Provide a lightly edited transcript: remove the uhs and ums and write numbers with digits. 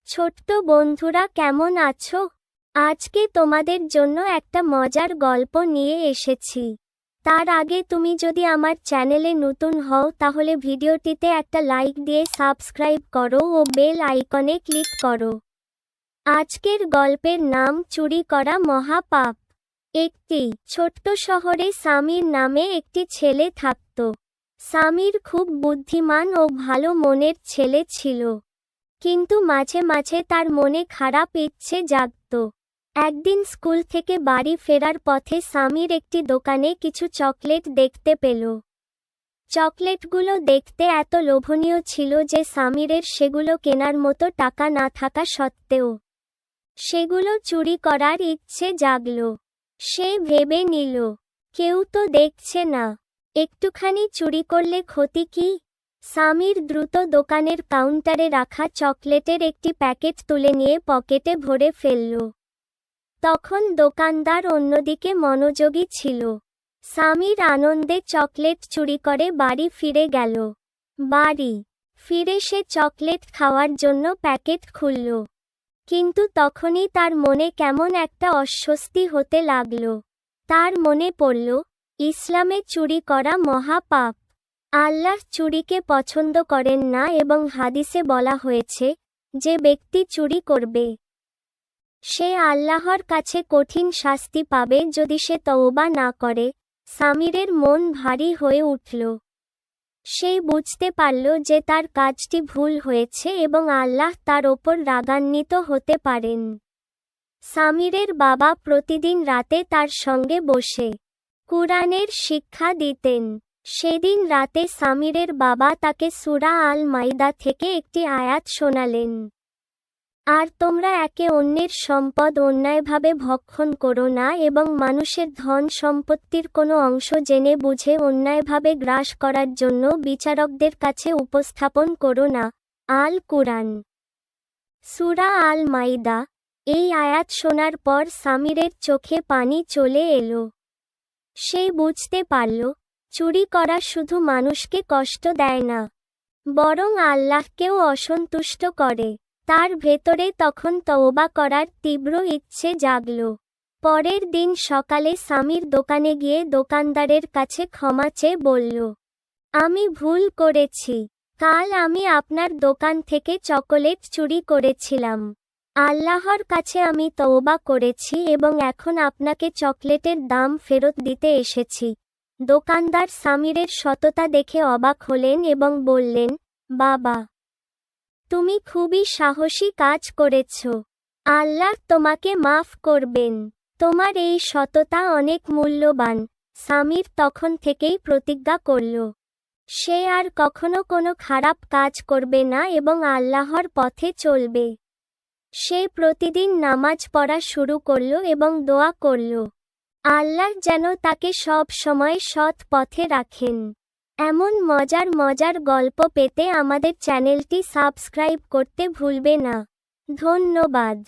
ছোট্ট বন্ধুরা কেমন আছো? আজকে তোমাদের জন্য একটা মজার গল্প নিয়ে এসেছি। তার আগে তুমি যদি আমার চ্যানেলে নতুন হও তাহলে ভিডিওটিতে একটা লাইক দিয়ে সাবস্ক্রাইব করো ও বেল আইকনে ক্লিক করো। আজকের গল্পের নাম চুরি করা মহাপাপ। একটি ছোট্ট শহরে সামির নামে একটি ছেলে থাকত। সামির খুব বুদ্ধিমান ও ভালো মনের ছেলে ছিল, কিন্তু মাঝে মাঝে তার মনে খারাপ ইচ্ছে জাগত। একদিন স্কুল থেকে বাড়ি ফেরার পথে সামির একটি দোকানে কিছু চকলেট দেখতে পেল। চকলেটগুলো দেখতে এত লোভনীয় ছিল যে সামিরের সেগুলো কেনার মতো টাকা না থাকা সত্ত্বেও সেগুলো চুরি করার ইচ্ছে জাগল। সে ভেবে নিল, কেউ তো দেখছে না, একটুখানি চুরি করলে ক্ষতি কি? সামির দ্রুত দোকানের কাউন্টারে রাখা চকলেটের একটি প্যাকেট তুলে নিয়ে পকেটে ভরে ফেলল। তখন দোকানদার অন্যদিকে মনোযোগী ছিল। সামির আনন্দে চকলেট চুরি করে বাড়ি ফিরে গেল। বাড়ি ফিরে সে চকলেট খাওয়ার জন্য প্যাকেট খুলল, কিন্তু তখনই তার মনে কেমন একটা অস্বস্তি হতে লাগল। তার মনে পড়ল, ইসলামে চুরি করা মহাপাপ। আল্লাহ চুরিকে পছন্দ করেন না এবং হাদিসে বলা হয়েছে, যে ব্যক্তি চুরি করবে সে আল্লাহর কাছে কঠিন শাস্তি পাবে যদি সে তওবা না করে। সামিরের মন ভারী হয়ে উঠল। সে বুঝতে পারল যে তার কাজটি ভুল হয়েছে এবং আল্লাহ তার ওপর রাগান্বিত হতে পারেন। সামিরের বাবা প্রতিদিন রাতে তার সঙ্গে বসে কুরআনের শিক্ষা দিতেন। সেদিন রাতে সামিরের বাবা তাকে সূরা আল মাইদা থেকে একটি আয়াত শোনালেন। আর তোমরা একে অন্যের সম্পদ অন্যায়ভাবে ভক্ষণ করো না এবং মানুষের ধন সম্পত্তির কোনো অংশ জেনে বুঝে অন্যায়ভাবে গ্রাস করার জন্য বিচারকদের কাছে উপস্থাপন করো না। আল কুরআন সূরা আল মাইদা। এই আয়াত শোনার পর সামিরের চোখে পানি চলে এলো। সে বুঝতে পারল, চুরি করা শুধু মানুষকে কষ্ট দেয় না, বরং আল্লাহকেও অসন্তুষ্ট করে। তার ভেতরে তখন তওবা করার তীব্র ইচ্ছে জাগল। পরের দিন সকালে সামির দোকানে গিয়ে দোকানদারের কাছে ক্ষমা চেয়ে বলল, আমি ভুল করেছি। কাল আমি আপনার দোকান থেকে চকোলেট চুরি করেছিলাম। আল্লাহর কাছে আমি তওবা করেছি এবং এখন আপনাকে চকলেটের দাম ফেরত দিতে এসেছি। দোকানদার সামিরের সততা দেখে অবাক হলেন এবং বললেন, বাবা, তুমি খুবই সাহসী কাজ করেছ। আল্লাহ তোমাকে মাফ করবেন। তোমার এই সততা অনেক মূল্যবান। সামির তখন থেকেই প্রতিজ্ঞা করল, সে আর কখনো কোনো খারাপ কাজ করবে না এবং আল্লাহর পথে চলবে। সে প্রতিদিন নামাজ পড়া শুরু করল এবং দোয়া করল, আল্লাহ যেন তাকে সব সময় সৎ পথে রাখেন। এমন মজার মজার গল্প পেতে আমাদের চ্যানেলটি সাবস্ক্রাইব করতে ভুলবে না। ধন্যবাদ।